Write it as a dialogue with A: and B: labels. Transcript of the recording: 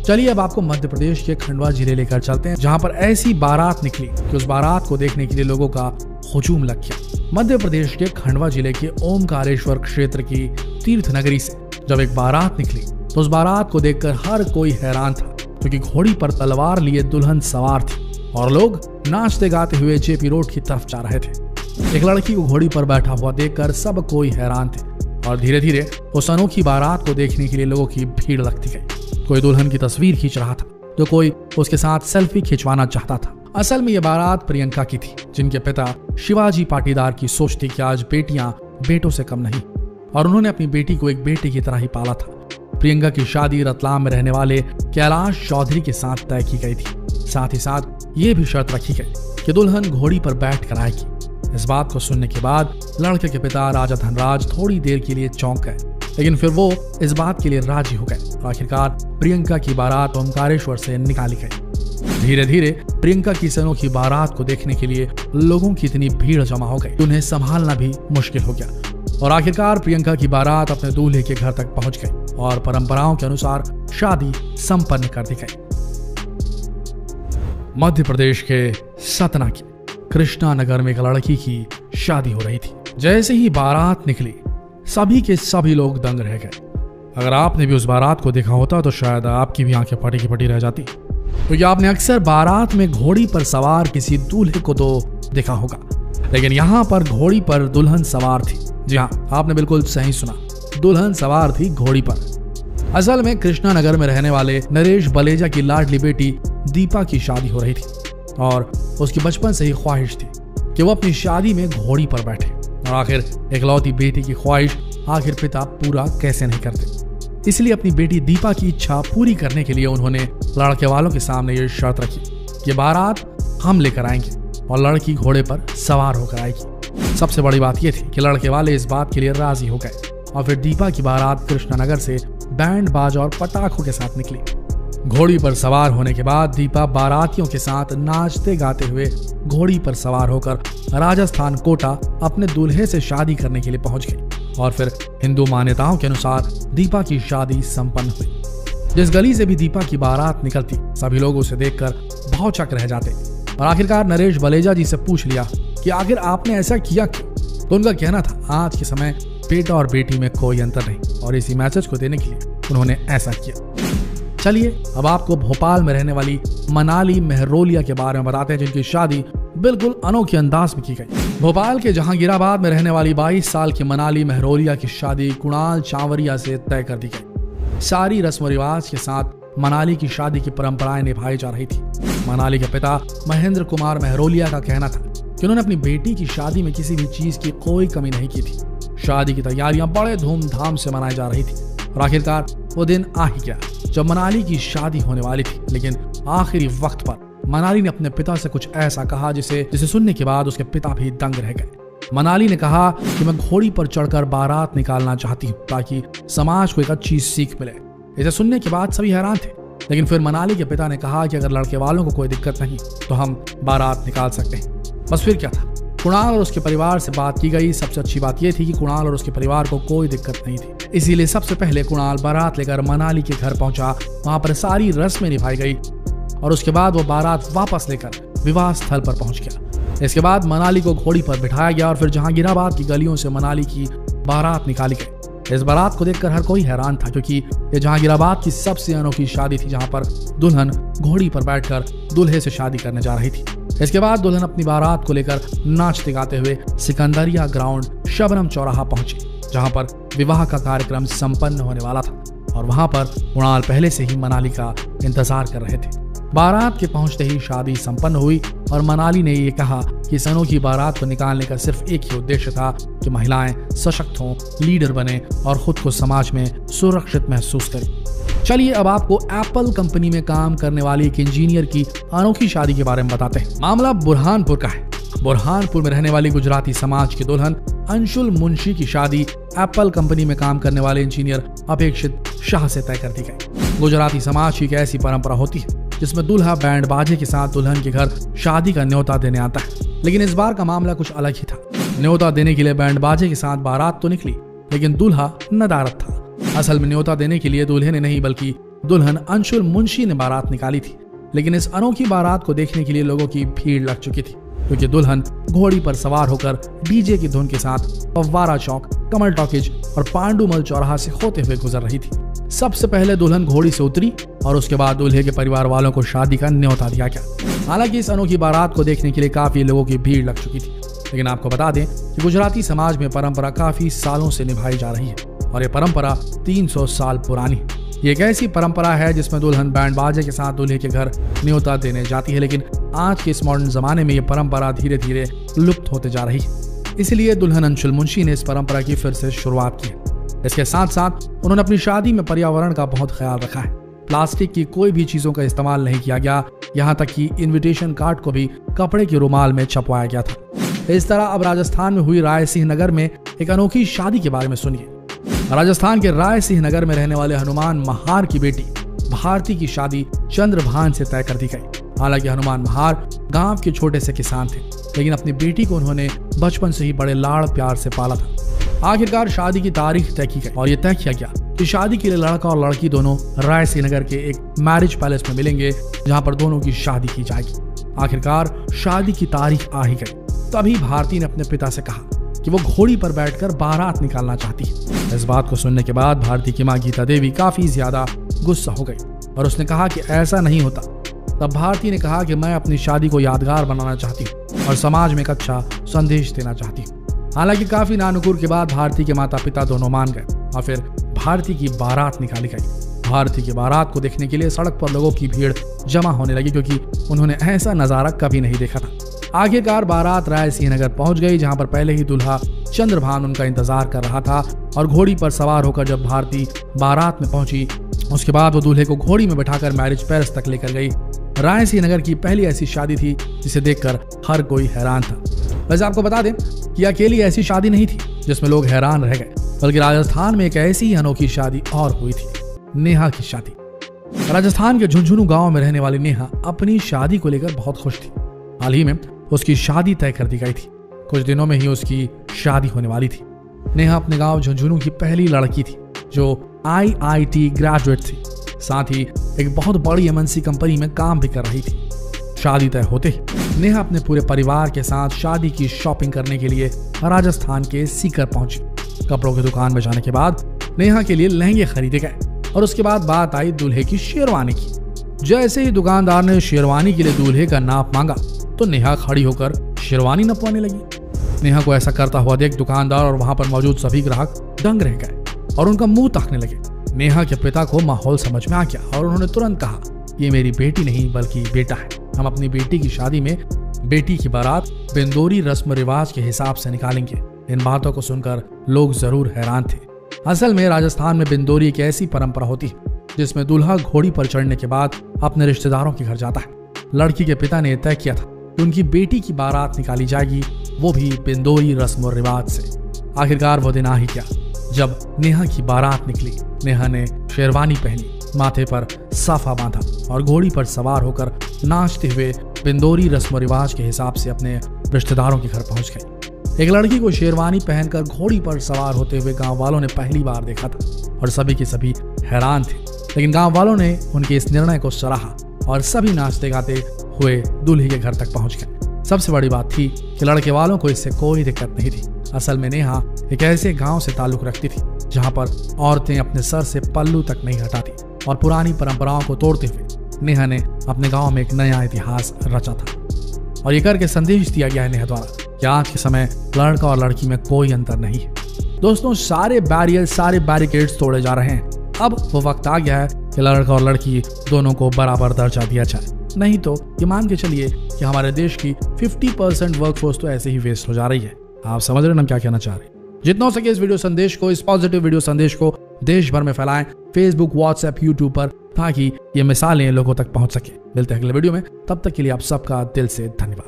A: चलिए अब आपको मध्य प्रदेश के खंडवा जिले लेकर चलते हैं, जहां पर ऐसी बारात निकली कि उस बारात को देखने के लिए लोगों का हुजूम लग गया। मध्य प्रदेश के खंडवा जिले के ओमकारेश्वर क्षेत्र की तीर्थ नगरी से जब एक बारात निकली तो उस बारात को देखकर हर कोई हैरान था, क्योंकि घोड़ी पर तलवार लिए दुल्हन सवार थी और लोग नाचते गाते हुए जेपी रोड की तरफ जा रहे थे। एक लड़की को घोड़ी पर बैठा हुआ देखकर सब कोई हैरान थे और धीरे धीरे उस अनोखी बारात को देखने के लिए लोगों की भीड़ लगती गई। कोई दुल्हन की तस्वीर खींच रहा था तो कोई उसके साथ सेल्फी खिंचवाना चाहता था। असल में ये बारात प्रियंका की थी, जिनके पिता शिवाजी पाटीदार की सोच थी कि आज बेटियां बेटों से कम नहीं, और उन्होंने अपनी बेटी को एक बेटे की तरह ही पाला था। प्रियंका की शादी रतलाम में रहने वाले कैलाश चौधरी के साथ तय की गई थी। साथ ही साथ ये भी शर्त रखी गई कि दुल्हन घोड़ी पर बैठ कर आएगी। इस बात को सुनने के बाद लड़के के पिता राजा धनराज थोड़ी देर के लिए चौंक गए, लेकिन फिर वो इस बात के लिए राजी हो गए। आखिरकार प्रियंका की बारात ओमकारेश्वर से निकाली गई। धीरे धीरे प्रियंका की अनोखी बारात को देखने के लिए लोगों की इतनी भीड़ जमा हो गई, उन्हें संभालना भी मुश्किल हो गया और आखिरकार प्रियंका की बारात अपने दूल्हे के घर तक पहुंच गई और परंपराओं के अनुसार शादी संपन्न कर दी गई। मध्य प्रदेश के सतना के कृष्णा नगर में एक लड़की की शादी हो रही थी। जैसे ही बारात निकली सभी के सभी लोग दंग रह गए। अगर आपने भी उस बारात को देखा होता तो शायद आपकी भी आंखें फटी की फटी रह जाती, क्योंकि आपने अक्सर बारात में घोड़ी पर सवार किसी दूल्हे को तो देखा होगा, लेकिन यहाँ पर घोड़ी पर दुल्हन सवार थी। जी हाँ, आपने बिल्कुल सही सुना, दुल्हन सवार थी घोड़ी पर। असल में कृष्णा नगर में रहने वाले नरेश बलेजा की लाडली बेटी दीपा की शादी हो रही थी और उसकी बचपन से ही ख्वाहिश थी कि वो अपनी शादी में घोड़ी पर बैठे, और आखिर एकलौती बेटी की ख्वाहिश आखिर पिता पूरा कैसे नहीं करते। इसलिए अपनी बेटी दीपा की इच्छा पूरी करने के लिए उन्होंने लड़के वालों के सामने ये शर्त रखी कि बारात हम लेकर आएंगे और लड़की घोड़े पर सवार होकर आएगी। सबसे बड़ी बात यह थी कि लड़के वाले इस बात के लिए राजी हो गए और फिर दीपा की बारात कृष्णनगर से बैंड बाजा और पटाखों के साथ निकली। घोड़ी पर सवार होने के बाद दीपा बारातियों के साथ नाचते गाते हुए घोड़ी पर सवार होकर राजस्थान कोटा अपने दूल्हे से शादी करने के लिए पहुंच गई और फिर हिंदू मान्यताओं के अनुसार दीपा की शादी संपन्न हुई। जिस गली से भी दीपा की बारात निकलती सभी लोग उसे देखकर भौचक रह जाते और आखिरकार नरेश बलेजा जी से पूछ लिया कि आखिर आपने ऐसा किया क्यों। तो उनका कहना था आज के समय बेटा और बेटी में कोई अंतर नहीं, और इसी मैसेज को देने के लिए उन्होंने ऐसा किया। चलिए अब आपको भोपाल में रहने वाली मनाली मेहरोलिया के बारे में बताते हैं, जिनकी शादी बिल्कुल अनोखे अंदाज में की गई। भोपाल के जहांगीराबाद में रहने वाली 22 साल की मनाली मेहरोलिया की शादी कुणाल चावरिया से तय कर दी गई। सारी रस्म रिवाज के साथ मनाली की शादी की परंपराएं निभाई जा रही थी। मनाली के पिता महेंद्र कुमार मेहरोलिया का कहना था कि उन्होंने अपनी बेटी की शादी में किसी भी चीज की कोई कमी नहीं की थी। शादी की तैयारियां बड़े धूमधाम से मनाई जा रही थी और आखिरकार वो दिन आ ही गया जब मनाली की शादी होने वाली थी। लेकिन आखिरी वक्त पर मनाली ने अपने पिता से कुछ ऐसा कहा जिसे सुनने के बाद उसके पिता भी दंग रह गए। मनाली ने कहा कि मैं घोड़ी पर चढ़कर बारात निकालना चाहती हूँ ताकि समाज को एक अच्छी सीख मिले। इसे सुनने के बाद सभी हैरान थे, लेकिन फिर मनाली के पिता ने कहा कि अगर लड़के वालों को कोई दिक्कत नहीं तो हम बारात निकाल सकते हैं। बस फिर क्या था, कुणाल और उसके परिवार से बात की गई। सबसे अच्छी बात यह थी कि कुणाल और उसके परिवार को कोई दिक्कत नहीं थी, इसीलिए सबसे पहले कुणाल बारात लेकर मनाली के घर पहुंचा। वहां पर सारी रस्में निभाई गई और उसके बाद वो बारात वापस लेकर विवाह स्थल पर पहुंच गया। इसके बाद मनाली को घोड़ी पर बिठाया गया और फिर जहांगीराबाद की गलियों से मनाली की बारात निकाली गई। इस बारात को देखकर हर कोई हैरान था, क्योंकि ये जहांगीराबाद की सबसे अनोखी शादी थी जहां पर दुल्हन घोड़ी पर बैठकर दूल्हे से शादी करने जा रही थी। इसके बाद दुल्हन अपनी बारात को लेकर नाचते गाते हुए सिकंदरिया ग्राउंड शबनम चौराहा पहुंची, जहां पर विवाह का कार्यक्रम संपन्न होने वाला था और वहां पर कुणाल पहले से ही मनाली का इंतजार कर रहे थे। बारात के पहुंचते ही शादी संपन्न हुई और मनाली ने ये कहा कि इस अनोखी बारात को निकालने का सिर्फ एक ही उद्देश्य था कि महिलाएं सशक्त हों, लीडर बने और खुद को समाज में सुरक्षित महसूस करें। चलिए अब आपको एप्पल कंपनी में काम करने वाली एक इंजीनियर की अनोखी शादी के बारे में बताते हैं। मामला बुरहानपुर का है। बुरहानपुर में रहने वाली गुजराती समाज की दुल्हन अंशुल मुंशी की शादी एप्पल कंपनी में काम करने वाले इंजीनियर अपेक्षित शाह से तय कर दी गई। गुजराती समाज की एक ऐसी परंपरा होती है जिसमें दूल्हा बैंड बाजे के साथ दुल्हन के घर शादी का न्योता देने आता है, लेकिन इस बार का मामला कुछ अलग ही था। न्योता देने के लिए बैंड बाजे के साथ बारात तो निकली, लेकिन दूल्हा नदारद था। असल में न्योता देने के लिए दूल्हे ने नहीं बल्कि दुल्हन अंशुल मुंशी ने बारात निकाली थी, लेकिन इस अनोखी बारात को देखने के लिए लोगों की भीड़ लग चुकी थी, क्योंकि दुल्हन घोड़ी पर सवार होकर डीजे की धुन के साथ फव्वारा चौक, कमल टॉकीज और पांडुमल चौराहा से होते हुए गुजर रही थी। सबसे पहले दुल्हन घोड़ी से उतरी और उसके बाद दूल्हे के परिवार वालों को शादी का न्योता दिया गया। हालांकि इस अनोखी बारात को देखने के लिए काफी लोगों की भीड़ लग चुकी थी, लेकिन आपको बता दें कि गुजराती समाज में परंपरा काफी सालों से निभाई जा रही है और ये परंपरा 300 साल पुरानी है। ये एक ऐसी परंपरा है जिसमें दुल्हन बैंड बाजे के साथ दूल्हे के घर न्योता देने जाती है, लेकिन आज के इस मॉडर्न जमाने में ये परंपरा धीरे धीरे लुप्त होते जा रही है। इसलिए दुल्हन अंशुल मुंशी ने इस परंपरा की फिर से शुरुआत की है। इसके साथ साथ उन्होंने अपनी शादी में पर्यावरण का बहुत ख्याल रखा है। प्लास्टिक की कोई भी चीजों का इस्तेमाल नहीं किया गया, यहाँ तक कि इन्विटेशन कार्ड को भी कपड़े के रुमाल में छपवाया गया था। इस तरह अब राजस्थान में हुई राय सिंह नगर में एक अनोखी शादी के बारे में सुनिए। राजस्थान के राय सिंह नगर में रहने वाले हनुमान महार की बेटी भारती की शादी चंद्रभान से तय कर दी गई। हालांकि हनुमान महार गांव के छोटे से किसान थे, लेकिन अपनी बेटी को उन्होंने बचपन से ही बड़े लाड़ प्यार से पाला था। आखिरकार शादी की तारीख तय की गई और ये तय किया गया कि शादी के लिए लड़का और लड़की दोनों राय सिंह नगर के एक मैरिज पैलेस में मिलेंगे, जहां पर दोनों की शादी की जाएगी। आखिरकार शादी की तारीख आ ही गई। तभी भारती ने अपने पिता से कहा कि वो घोड़ी पर बैठकर बारात निकालना चाहती है। इस बात को सुनने के बाद भारती की मां गीता देवी काफी ज्यादा गुस्सा हो गई और उसने कहा कि ऐसा नहीं होता। तब भारती ने कहा कि मैं अपनी शादी को यादगार बनाना चाहती हूँ और समाज में एक अच्छा संदेश देना चाहती हूँ। हालांकि काफी नानुकुर के बाद भारती के माता पिता दोनों मान गए और फिर भारती की बारात निकाली गई। भारती की बारात को देखने के लिए सड़क पर लोगों की भीड़ जमा होने लगी, क्योंकि उन्होंने ऐसा नजारा कभी नहीं देखा था। आखिरकार बारात राय सिंह नगर पहुंच गई, जहां पर पहले ही दूल्हा चंद्रभान उनका इंतजार कर रहा था और घोड़ी पर सवार होकर जब भारती बारात में पहुंची, उसके बाद वो दूल्हे को घोड़ी में बैठाकर मैरिज पैलेस तक लेकर गई। राय सिंह नगर की पहली ऐसी शादी थी जिसे देखकर हर कोई हैरान था। वैसे आपको बता दें कि अकेली ऐसी शादी नहीं थी जिसमें लोग हैरान रह गए, बल्कि राजस्थान में एक ऐसी ही अनोखी शादी और हुई थी, नेहा की शादी। राजस्थान के झुंझुनू गांव में रहने वाली नेहा अपनी शादी को लेकर बहुत खुश थी। हाल ही में उसकी शादी तय कर दी गई थी। कुछ दिनों में ही उसकी शादी होने वाली थी। नेहा अपने गांव झुंझुनू की पहली लड़की थी जो IIT ग्रेजुएट थी, साथ ही एक बहुत बड़ी MNC कंपनी में काम भी कर रही थी। शादी तय होते ही नेहा अपने पूरे परिवार के साथ शादी की शॉपिंग करने के लिए राजस्थान के सीकर पहुंची। कपड़ों की दुकान में जाने के बाद नेहा के लिए लहंगे खरीदे गए और उसके बाद बात आई दूल्हे की शेरवानी की। जैसे ही दुकानदार ने शेरवानी के लिए दूल्हे का नाप मांगा तो नेहा खड़ी होकर शेरवानी नपवाने लगी। नेहा को ऐसा करता हुआ देख दुकानदार और वहां पर मौजूद सभी ग्राहक दंग रह गए और उनका मुंह ताकने लगे। नेहा के पिता को माहौल समझ में आ गया और उन्होंने तुरंत कहा, ये मेरी बेटी नहीं बल्कि बेटा है। हम अपनी बेटी की शादी में बेटी की बारात बिंदोरी रस्म रिवाज के हिसाब से निकालेंगे। इन बातों को सुनकर लोग जरूर हैरान थे। असल में राजस्थान में बिंदोरी एक ऐसी परंपरा होती है जिसमें दूल्हा घोड़ी पर चढ़ने के बाद अपने रिश्तेदारों के घर जाता है। लड़की के पिता ने तय किया था कि उनकी बेटी की बारात निकाली जाएगी, वो भी बिंदोरी रस्म और रिवाज से। आखिरकार वो दिन आ ही गया जब नेहा की बारात निकली। नेहा ने शेरवानी पहनी, माथे पर साफा बांधा और घोड़ी पर सवार होकर नाचते हुए बिंदोरी रस्म रिवाज के हिसाब से अपने रिश्तेदारों के घर पहुंच गई। एक लड़की को शेरवानी पहनकर घोड़ी पर सवार होते हुए गांव वालों ने पहली बार देखा था और सभी के सभी हैरान थे, लेकिन गांव वालों ने उनके इस निर्णय को सराहा और सभी नाचते गाते हुए दूल्हे के घर तक पहुंच गए। सबसे बड़ी बात थी कि लड़के वालों को इससे कोई दिक्कत नहीं थी। असल में नेहा एक ऐसे गांव से ताल्लुक रखती थी जहां पर औरतें अपने सर से पल्लू तक नहीं हटाती और पुरानी परंपराओं को तोड़ते हुए नेहा ने अपने गांव में एक नया इतिहास रचा था। और ये करके संदेश दिया गया है नेहा द्वारा कि आज के समय लड़का और लड़की में कोई अंतर नहीं है। दोस्तों, सारे बैरियर, सारे बैरिकेड्स तोड़े जा रहे हैं। अब वो वक्त आ गया है कि लड़का और लड़की दोनों को बराबर दर्जा दिया जाए। नहीं तो ये मान के चलिए कि हमारे देश की 50% वर्कफोर्स तो ऐसे ही वेस्ट हो जा रही है। आप समझ रहे हैं हम क्या कहना चाह रहे हैं। जितना हो सके इस वीडियो संदेश को, इस पॉजिटिव वीडियो संदेश को देश भर में फैलाएं, फेसबुक, व्हाट्सएप, यूट्यूब पर, ताकि ये मिसालें लोगों तक पहुंच सके। मिलते हैं अगले वीडियो में, तब तक के लिए आप सबका दिल से धन्यवाद।